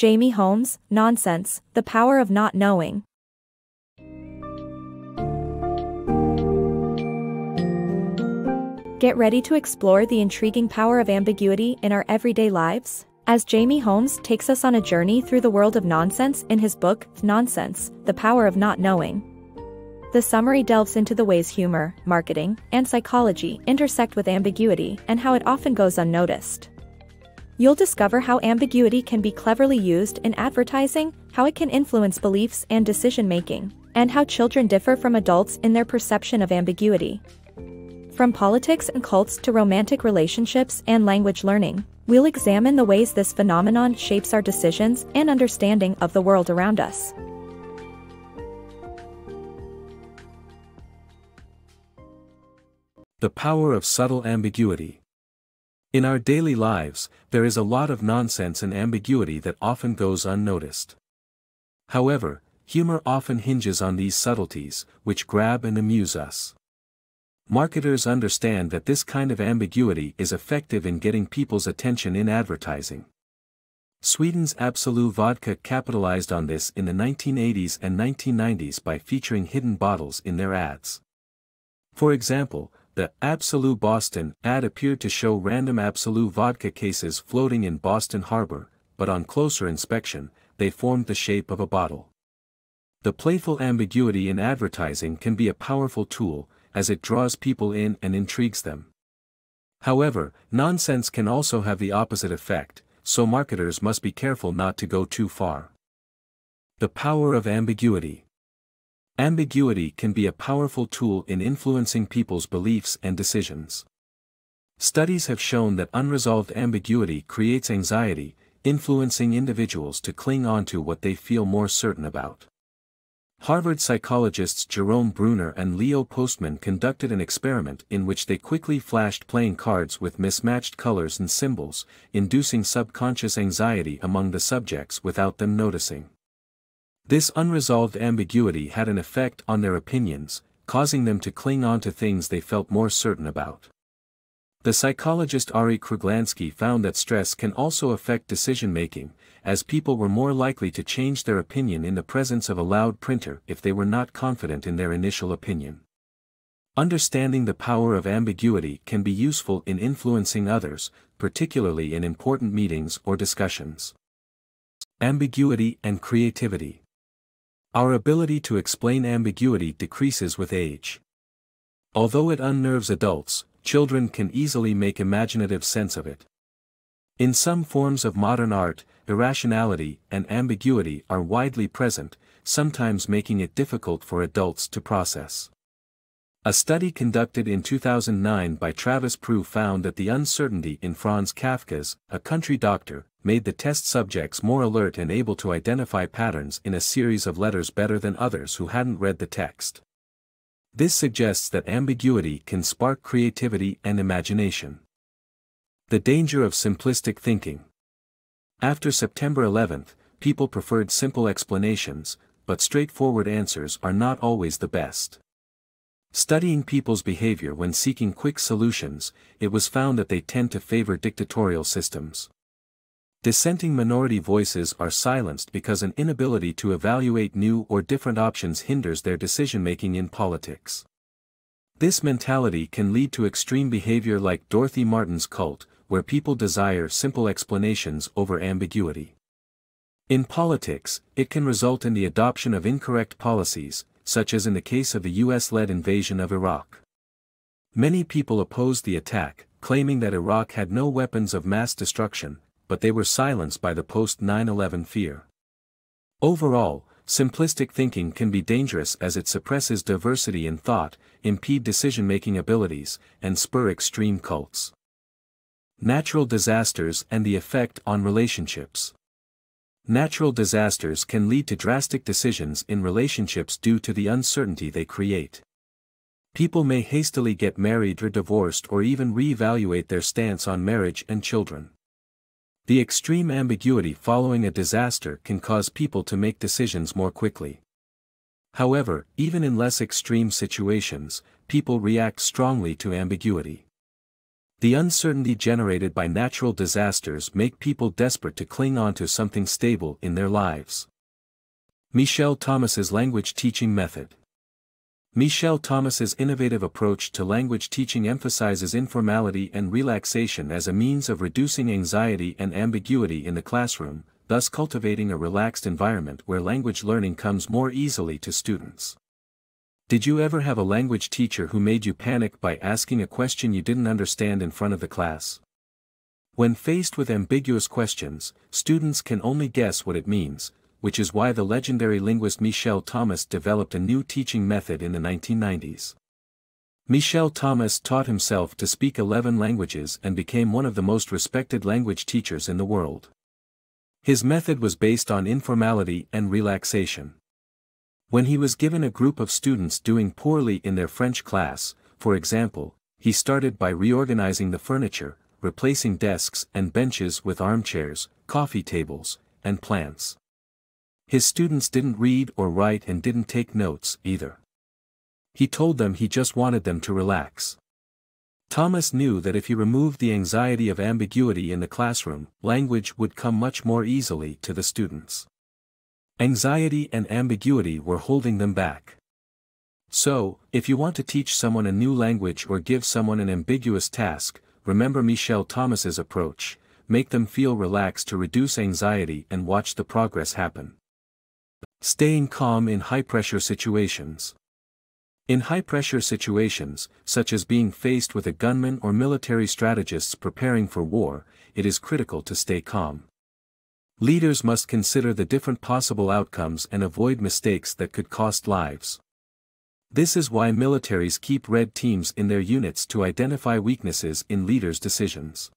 Jamie Holmes, Nonsense, The Power of Not Knowing. Get ready to explore the intriguing power of ambiguity in our everyday lives, as Jamie Holmes takes us on a journey through the world of nonsense in his book, Nonsense, The Power of Not Knowing. The summary delves into the ways humor, marketing, and psychology intersect with ambiguity and how it often goes unnoticed. You'll discover how ambiguity can be cleverly used in advertising, how it can influence beliefs and decision-making, and how children differ from adults in their perception of ambiguity. From politics and cults to romantic relationships and language learning, we'll examine the ways this phenomenon shapes our decisions and understanding of the world around us. The power of subtle ambiguity. In our daily lives, there is a lot of nonsense and ambiguity that often goes unnoticed. However, humor often hinges on these subtleties, which grab and amuse us. Marketers understand that this kind of ambiguity is effective in getting people's attention in advertising. Sweden's Absolut Vodka capitalized on this in the 1980s and 1990s by featuring hidden bottles in their ads. For example, the Absolut Boston ad appeared to show random Absolut Vodka cases floating in Boston Harbor, but on closer inspection, they formed the shape of a bottle. The playful ambiguity in advertising can be a powerful tool, as it draws people in and intrigues them. However, nonsense can also have the opposite effect, so marketers must be careful not to go too far. The power of ambiguity. Ambiguity can be a powerful tool in influencing people's beliefs and decisions. Studies have shown that unresolved ambiguity creates anxiety, influencing individuals to cling on to what they feel more certain about. Harvard psychologists Jerome Bruner and Leo Postman conducted an experiment in which they quickly flashed playing cards with mismatched colors and symbols, inducing subconscious anxiety among the subjects without them noticing. This unresolved ambiguity had an effect on their opinions, causing them to cling on to things they felt more certain about. The psychologist Ari Kruglansky found that stress can also affect decision-making, as people were more likely to change their opinion in the presence of a loud printer if they were not confident in their initial opinion. Understanding the power of ambiguity can be useful in influencing others, particularly in important meetings or discussions. Ambiguity and creativity. Our ability to explain ambiguity decreases with age. Although it unnerves adults, children can easily make imaginative sense of it. In some forms of modern art, irrationality and ambiguity are widely present, sometimes making it difficult for adults to process. A study conducted in 2009 by Travis Prue found that the uncertainty in Franz Kafka's A Country Doctor made the test subjects more alert and able to identify patterns in a series of letters better than others who hadn't read the text. This suggests that ambiguity can spark creativity and imagination. The danger of simplistic thinking. After September 11th, people preferred simple explanations, but straightforward answers are not always the best. Studying people's behavior when seeking quick solutions, it was found that they tend to favor dictatorial systems. Dissenting minority voices are silenced because an inability to evaluate new or different options hinders their decision-making in politics. This mentality can lead to extreme behavior like Dorothy Martin's cult, where people desire simple explanations over ambiguity. In politics, it can result in the adoption of incorrect policies, such as in the case of the US-led invasion of Iraq. Many people opposed the attack, claiming that Iraq had no weapons of mass destruction, but they were silenced by the post-9/11 fear. Overall, simplistic thinking can be dangerous as it suppresses diversity in thought, impede decision-making abilities, and spur extreme cults. Natural disasters and the effect on relationships. Natural disasters can lead to drastic decisions in relationships due to the uncertainty they create. People may hastily get married or divorced or even reevaluate their stance on marriage and children. The extreme ambiguity following a disaster can cause people to make decisions more quickly. However, even in less extreme situations, people react strongly to ambiguity. The uncertainty generated by natural disasters make people desperate to cling on to something stable in their lives. Michel Thomas's language teaching method. Michel Thomas's innovative approach to language teaching emphasizes informality and relaxation as a means of reducing anxiety and ambiguity in the classroom, thus cultivating a relaxed environment where language learning comes more easily to students. Did you ever have a language teacher who made you panic by asking a question you didn't understand in front of the class? When faced with ambiguous questions, students can only guess what it means, which is why the legendary linguist Michel Thomas developed a new teaching method in the 1990s. Michel Thomas taught himself to speak 11 languages and became one of the most respected language teachers in the world. His method was based on informality and relaxation. When he was given a group of students doing poorly in their French class, for example, he started by reorganizing the furniture, replacing desks and benches with armchairs, coffee tables, and plants. His students didn't read or write and didn't take notes either. He told them he just wanted them to relax. Thomas knew that if he removed the anxiety of ambiguity in the classroom, language would come much more easily to the students. Anxiety and ambiguity were holding them back. So, if you want to teach someone a new language or give someone an ambiguous task, remember Michel Thomas's approach: make them feel relaxed to reduce anxiety and watch the progress happen. Staying calm in high-pressure situations. In high-pressure situations, such as being faced with a gunman or military strategists preparing for war, it is critical to stay calm. Leaders must consider the different possible outcomes and avoid mistakes that could cost lives. This is why militaries keep red teams in their units to identify weaknesses in leaders' decisions.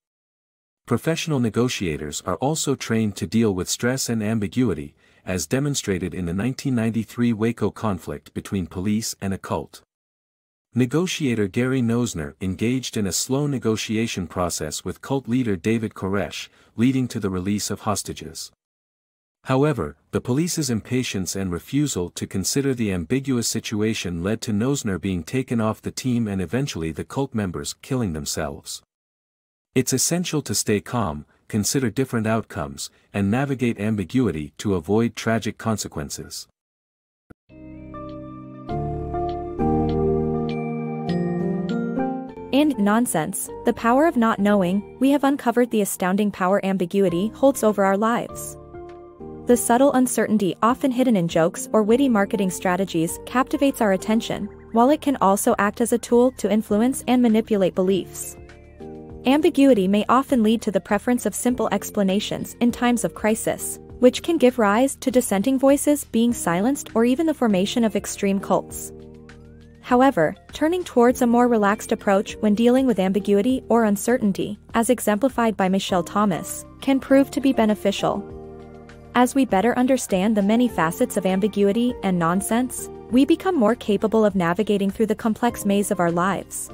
Professional negotiators are also trained to deal with stress and ambiguity, as demonstrated in the 1993 Waco conflict between police and a cult. Negotiator Gary Nosner engaged in a slow negotiation process with cult leader David Koresh, leading to the release of hostages. However, the police's impatience and refusal to consider the ambiguous situation led to Nosner being taken off the team and eventually the cult members killing themselves. It's essential to stay calm, consider different outcomes, and navigate ambiguity to avoid tragic consequences. In Nonsense, The Power of Not Knowing, we have uncovered the astounding power ambiguity holds over our lives. The subtle uncertainty often hidden in jokes or witty marketing strategies captivates our attention, while it can also act as a tool to influence and manipulate beliefs. Ambiguity may often lead to the preference of simple explanations in times of crisis, which can give rise to dissenting voices being silenced or even the formation of extreme cults. However, turning towards a more relaxed approach when dealing with ambiguity or uncertainty, as exemplified by Michel Thomas, can prove to be beneficial. As we better understand the many facets of ambiguity and nonsense, we become more capable of navigating through the complex maze of our lives.